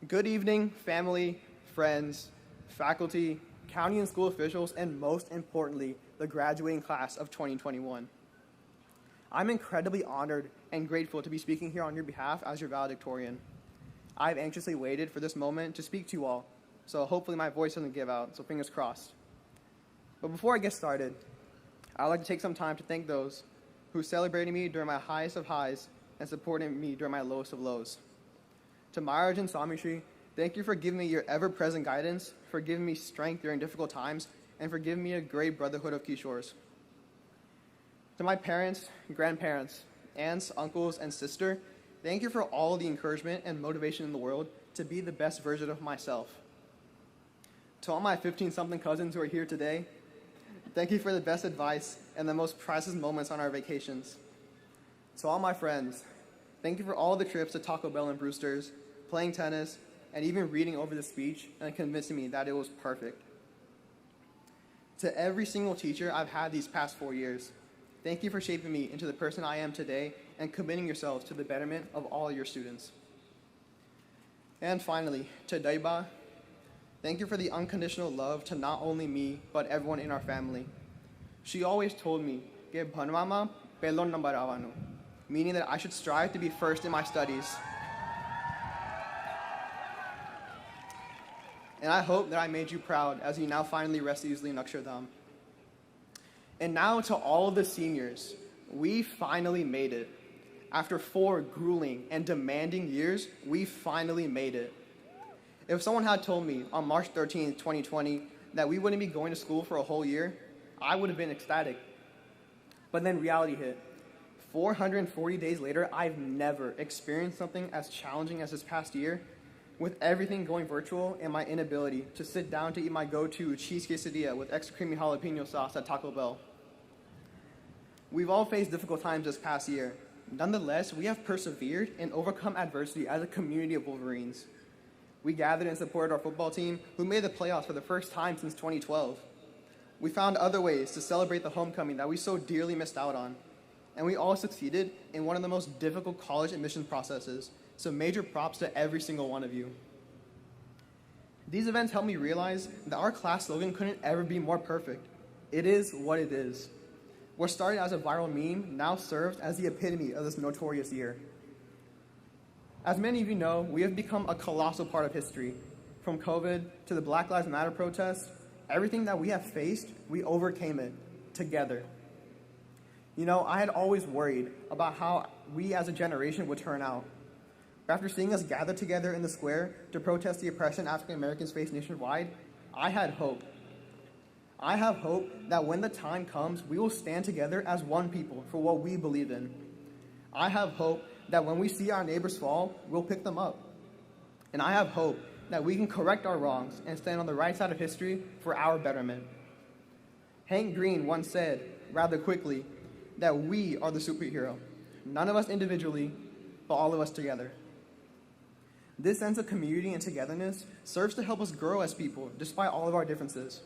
Good evening, family, friends, faculty, county and school officials, and most importantly, the graduating class of 2021. I'm incredibly honored and grateful to be speaking here on your behalf as your valedictorian. I've anxiously waited for this moment to speak to you all, so hopefully my voice doesn't give out, so fingers crossed. But before I get started, I'd like to take some time to thank those who celebrated me during my highest of highs and supported me during my lowest of lows. To Maharaj and Swamishri, thank you for giving me your ever-present guidance, for giving me strength during difficult times, and for giving me a great brotherhood of Kishores. To my parents, grandparents, aunts, uncles, and sister, thank you for all the encouragement and motivation in the world to be the best version of myself. To all my 15-something cousins who are here today, thank you for the best advice and the most priceless moments on our vacations. To all my friends, thank you for all the trips to Taco Bell and Brewster's, playing tennis, and even reading over the speech and convincing me that it was perfect. To every single teacher I've had these past 4 years, thank you for shaping me into the person I am today and committing yourselves to the betterment of all your students. And finally, to Daiba, thank you for the unconditional love to not only me, but everyone in our family. She always told me, "Ke bhanwama pelon number avanu," meaning that I should strive to be first in my studies. And I hope that I made you proud as you now finally rest easily in Akshardham. And now to all of the seniors, we finally made it. After 4 grueling and demanding years, we finally made it. If someone had told me on March 13th, 2020, that we wouldn't be going to school for a whole year, I would have been ecstatic. But then reality hit. 440 days later, I've never experienced something as challenging as this past year, with everything going virtual and my inability to sit down to eat my go-to cheese quesadilla with extra creamy jalapeno sauce at Taco Bell. We've all faced difficult times this past year. Nonetheless, we have persevered and overcome adversity as a community of Wolverines. We gathered and supported our football team, who made the playoffs for the first time since 2012. We found other ways to celebrate the homecoming that we so dearly missed out on. And we all succeeded in one of the most difficult college admissions processes, so major props to every single one of you. These events helped me realize that our class slogan couldn't ever be more perfect. It is what it is. What started as a viral meme now serves as the epitome of this notorious year. As many of you know, we have become a colossal part of history. From COVID to the Black Lives Matter protests, everything that we have faced, we overcame it together. You know, I had always worried about how we as a generation would turn out. But after seeing us gather together in the square to protest the oppression African Americans face nationwide, I had hope. I have hope that when the time comes, we will stand together as one people for what we believe in. I have hope that when we see our neighbors fall, we'll pick them up. And I have hope that we can correct our wrongs and stand on the right side of history for our betterment. Hank Green once said, rather quickly, that we are the superhero. None of us individually, but all of us together. This sense of community and togetherness serves to help us grow as people, despite all of our differences.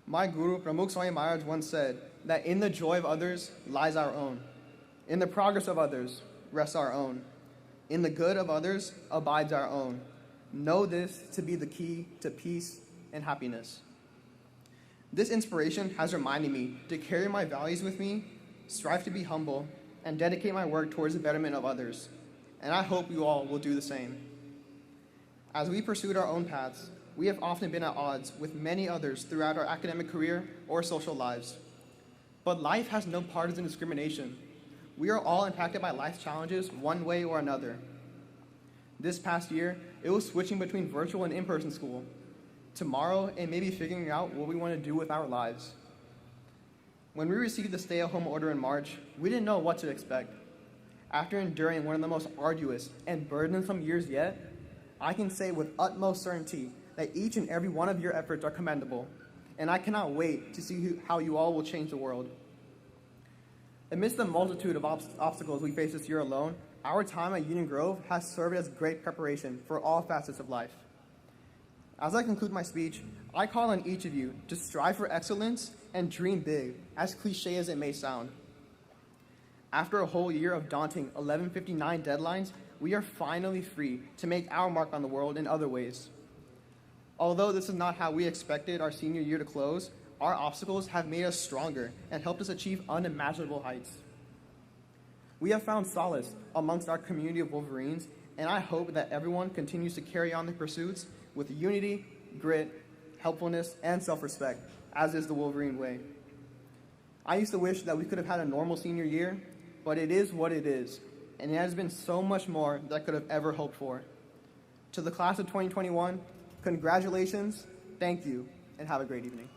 My guru, Pramukh Swami Maharaj, once said that in the joy of others lies our own. In the progress of others rests our own. In the good of others abides our own. Know this to be the key to peace and happiness. This inspiration has reminded me to carry my values with me, strive to be humble, and dedicate my work towards the betterment of others. And I hope you all will do the same. As we pursued our own paths, we have often been at odds with many others throughout our academic career or social lives. But life has no partisan discrimination. We are all impacted by life's challenges one way or another. This past year, it was switching between virtual and in-person school. Tomorrow, it may be figuring out what we want to do with our lives. When we received the stay-at-home order in March, we didn't know what to expect. After enduring one of the most arduous and burdensome years yet, I can say with utmost certainty that each and every one of your efforts are commendable, and I cannot wait to see how you all will change the world. Amidst the multitude of obstacles we face this year alone, our time at Union Grove has served as great preparation for all facets of life. As I conclude my speech, I call on each of you to strive for excellence and dream big, as cliche as it may sound. After a whole year of daunting 11:59 deadlines, we are finally free to make our mark on the world in other ways. Although this is not how we expected our senior year to close, our obstacles have made us stronger and helped us achieve unimaginable heights. We have found solace amongst our community of Wolverines, and I hope that everyone continues to carry on their pursuits with unity, grit, helpfulness, and self-respect, as is the Wolverine way. I used to wish that we could have had a normal senior year, but it is what it is, and it has been so much more than I could have ever hoped for. To the class of 2021, congratulations, thank you, and have a great evening.